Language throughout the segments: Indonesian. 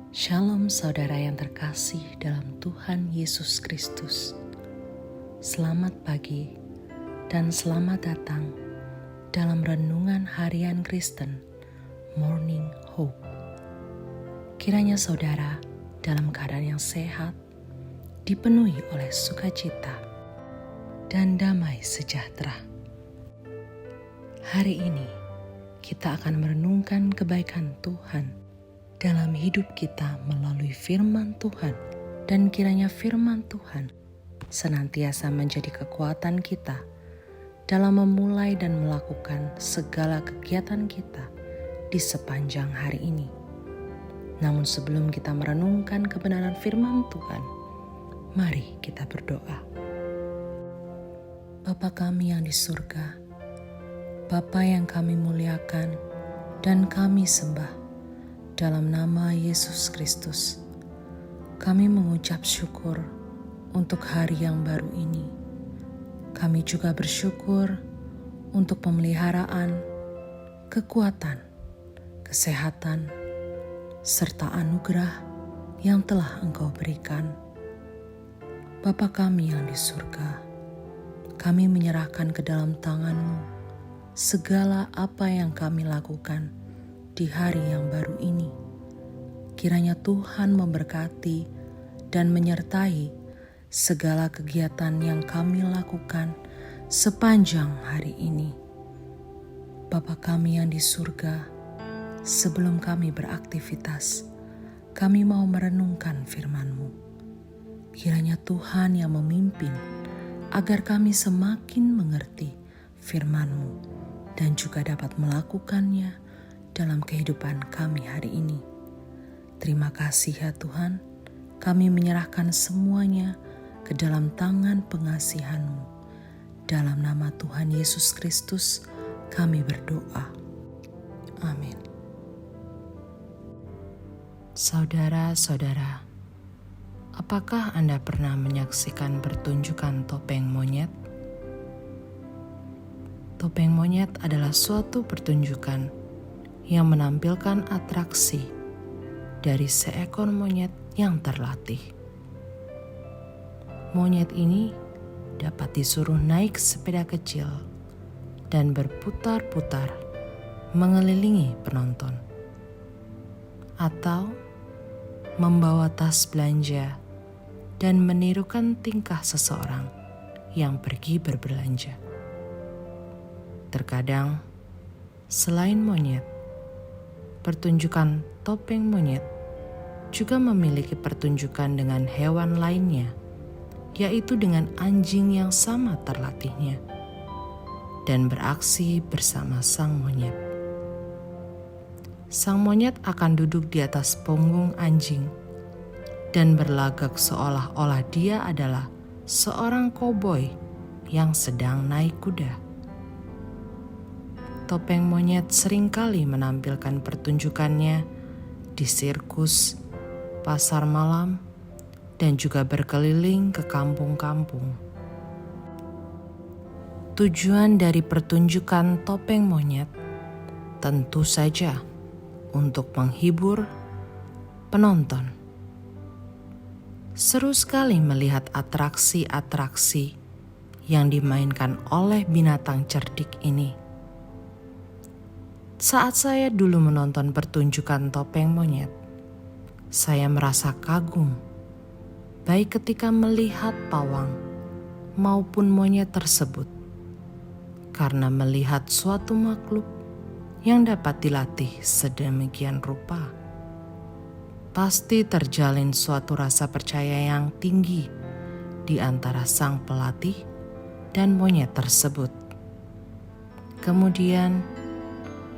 Shalom saudara yang terkasih dalam Tuhan Yesus Kristus. Selamat pagi dan selamat datang dalam Renungan Harian Kristen Morning Hope. Kiranya saudara dalam keadaan yang sehat, dipenuhi oleh sukacita dan damai sejahtera. Hari ini kita akan merenungkan kebaikan Tuhan dalam hidup kita melalui firman Tuhan, dan kiranya firman Tuhan senantiasa menjadi kekuatan kita dalam memulai dan melakukan segala kegiatan kita di sepanjang hari ini. Namun sebelum kita merenungkan kebenaran firman Tuhan, mari kita berdoa. Bapa kami yang di surga, Bapa yang kami muliakan dan kami sembah, dalam nama Yesus Kristus, kami mengucap syukur untuk hari yang baru ini. Kami juga bersyukur untuk pemeliharaan, kekuatan, kesehatan, serta anugerah yang telah Engkau berikan. Bapa kami yang di surga, kami menyerahkan ke dalam tangan-Mu segala apa yang kami lakukan di hari yang baru ini. Kiranya Tuhan memberkati dan menyertai segala kegiatan yang kami lakukan sepanjang hari ini. Bapa kami yang di surga, sebelum kami beraktivitas, kami mau merenungkan firman-Mu. Kiranya Tuhan yang memimpin agar kami semakin mengerti firman-Mu dan juga dapat melakukannya dalam kehidupan kami hari ini. Terima kasih ya Tuhan, kami menyerahkan semuanya ke dalam tangan pengasihan-Mu. Dalam nama Tuhan Yesus Kristus kami berdoa. Amin. Saudara-saudara, apakah Anda pernah menyaksikan pertunjukan topeng monyet? Topeng monyet adalah suatu pertunjukan yang menampilkan atraksi dari seekor monyet yang terlatih. Monyet ini dapat disuruh naik sepeda kecil dan berputar-putar mengelilingi penonton, atau membawa tas belanja dan menirukan tingkah seseorang yang pergi berbelanja. Terkadang, selain monyet, pertunjukan topeng monyet juga memiliki pertunjukan dengan hewan lainnya, yaitu dengan anjing yang sama terlatihnya dan beraksi bersama sang monyet. Sang monyet akan duduk di atas punggung anjing dan berlagak seolah-olah dia adalah seorang koboi yang sedang naik kuda. Topeng monyet seringkali menampilkan pertunjukannya di sirkus, pasar malam, dan juga berkeliling ke kampung-kampung. Tujuan dari pertunjukan topeng monyet tentu saja untuk menghibur penonton. Seru sekali melihat atraksi-atraksi yang dimainkan oleh binatang cerdik ini. Saat saya dulu menonton pertunjukan topeng monyet, saya merasa kagum, baik ketika melihat pawang maupun monyet tersebut, karena melihat suatu makhluk yang dapat dilatih sedemikian rupa, pasti terjalin suatu rasa percaya yang tinggi di antara sang pelatih dan monyet tersebut. Kemudian,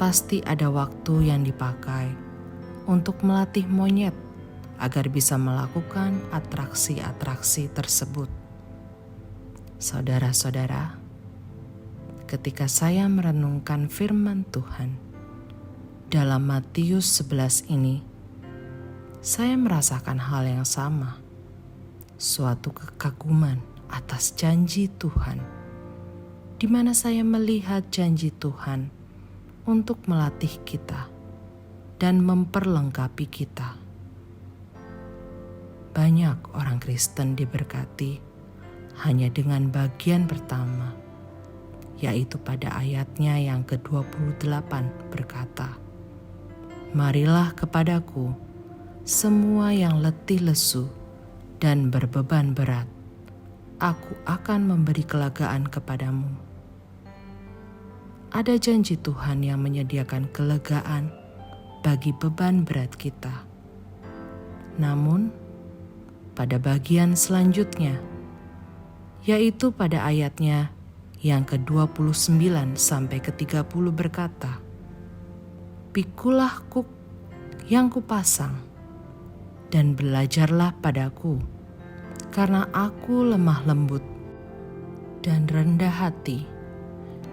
pasti ada waktu yang dipakai untuk melatih monyet agar bisa melakukan atraksi-atraksi tersebut. Saudara-saudara, ketika saya merenungkan firman Tuhan dalam Matius 11 ini, saya merasakan hal yang sama, suatu kekaguman atas janji Tuhan, di mana saya melihat janji Tuhan untuk melatih kita dan memperlengkapi kita banyak orang Kristen diberkati hanya dengan bagian pertama, yaitu pada ayatnya yang ke-28 berkata, "Marilah kepadaku semua yang letih lesu dan berbeban berat, aku akan memberi kelegaan kepadamu." Ada janji Tuhan yang menyediakan kelegaan bagi beban berat kita. Namun, pada bagian selanjutnya, yaitu pada ayatnya yang ke-29 sampai ke-30 berkata, "Pikulah kuk yang kupasang dan belajarlah padaku, karena aku lemah lembut dan rendah hati,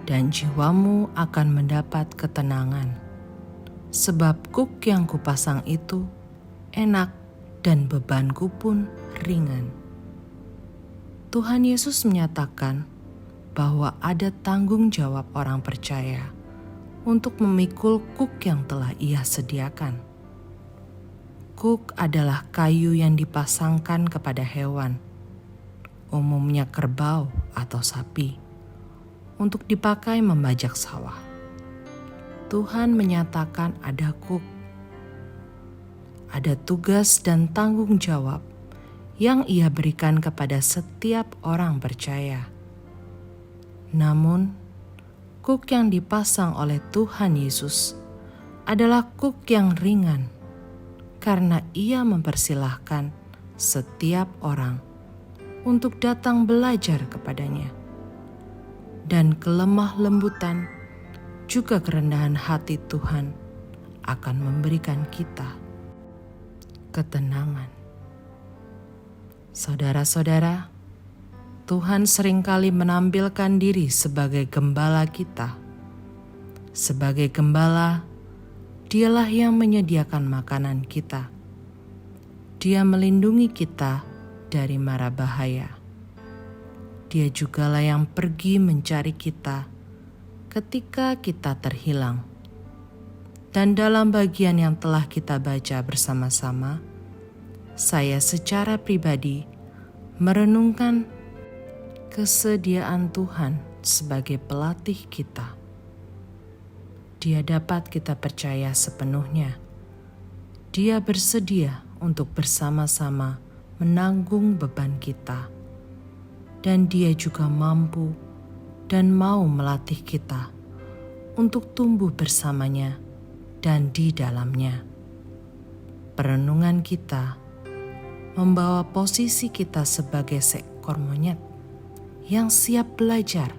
dan jiwamu akan mendapat ketenangan. Sebab kuk yang kupasang itu enak dan bebanku pun ringan." Tuhan Yesus menyatakan bahwa ada tanggung jawab orang percaya untuk memikul kuk yang telah Ia sediakan. Kuk adalah kayu yang dipasangkan kepada hewan, umumnya kerbau atau sapi, untuk dipakai membajak sawah. Tuhan menyatakan ada kuk, ada tugas dan tanggung jawab yang Ia berikan kepada setiap orang percaya. Namun, kuk yang dipasang oleh Tuhan Yesus adalah kuk yang ringan, karena Ia mempersilahkan setiap orang untuk datang belajar kepadanya. Dan kelemah lembutan juga kerendahan hati Tuhan akan memberikan kita ketenangan. Saudara-saudara, Tuhan seringkali menampilkan diri sebagai gembala kita. Sebagai gembala, Dialah yang menyediakan makanan kita. Dia melindungi kita dari mara bahaya. Dia jugalah yang pergi mencari kita ketika kita terhilang. Dan dalam bagian yang telah kita baca bersama-sama, saya secara pribadi merenungkan kesediaan Tuhan sebagai pelatih kita. Dia dapat kita percaya sepenuhnya. Dia bersedia untuk bersama-sama menanggung beban kita. Dan Dia juga mampu dan mau melatih kita untuk tumbuh bersamanya dan di dalamnya. Perenungan kita membawa posisi kita sebagai seekor monyet yang siap belajar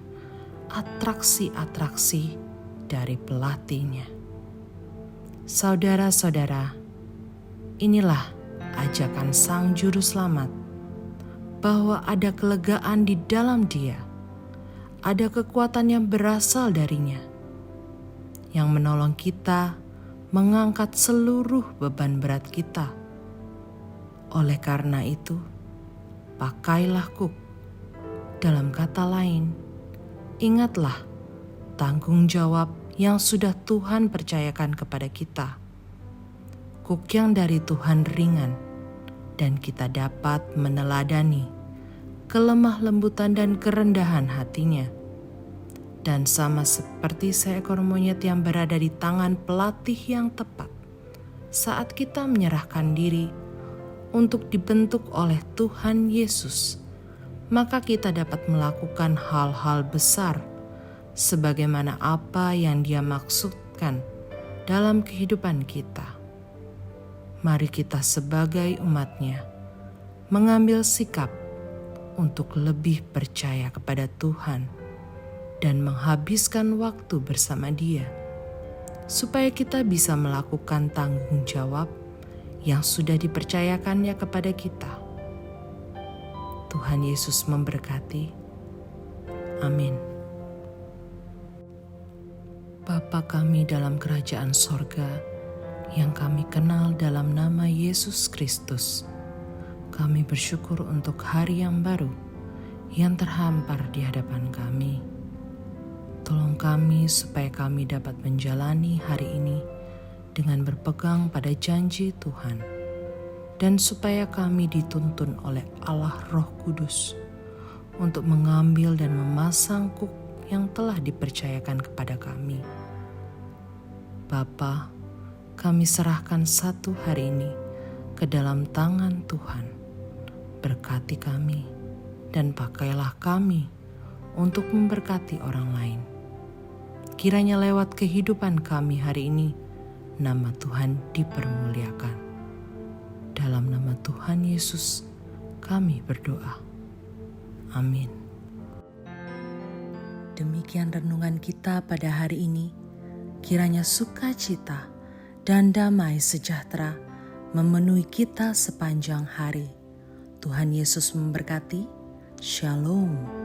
atraksi-atraksi dari pelatihnya. Saudara-saudara, inilah ajakan Sang Juru Selamat, bahwa ada kelegaan di dalam Dia, ada kekuatan yang berasal darinya, yang menolong kita mengangkat seluruh beban berat kita. Oleh karena itu, pakailah kuk. Dalam kata lain, ingatlah tanggung jawab yang sudah Tuhan percayakan kepada kita. Kuk yang dari Tuhan ringan, dan kita dapat meneladani kelemah lembutan dan kerendahan hatinya. Dan sama seperti seekor monyet yang berada di tangan pelatih yang tepat, saat kita menyerahkan diri untuk dibentuk oleh Tuhan Yesus, maka kita dapat melakukan hal-hal besar sebagaimana apa yang Dia maksudkan dalam kehidupan kita. Mari kita sebagai umat-Nya mengambil sikap untuk lebih percaya kepada Tuhan dan menghabiskan waktu bersama Dia, supaya kita bisa melakukan tanggung jawab yang sudah dipercayakannya kepada kita. Tuhan Yesus memberkati. Amin. Bapa kami dalam kerajaan sorga, yang kami kenal dalam nama Yesus Kristus, kami bersyukur untuk hari yang baru yang terhampar di hadapan kami. Tolong kami supaya kami dapat menjalani hari ini dengan berpegang pada janji Tuhan dan supaya kami dituntun oleh Allah Roh Kudus untuk mengambil dan memasang kuk yang telah dipercayakan kepada kami. Bapa, kami serahkan satu hari ini ke dalam tangan Tuhan. Berkati kami dan pakailah kami untuk memberkati orang lain. Kiranya lewat kehidupan kami hari ini, nama Tuhan dipermuliakan. Dalam nama Tuhan Yesus, kami berdoa. Amin. Demikian renungan kita pada hari ini. Kiranya sukacita dan damai sejahtera memenuhi kita sepanjang hari. Tuhan Yesus memberkati. Shalom.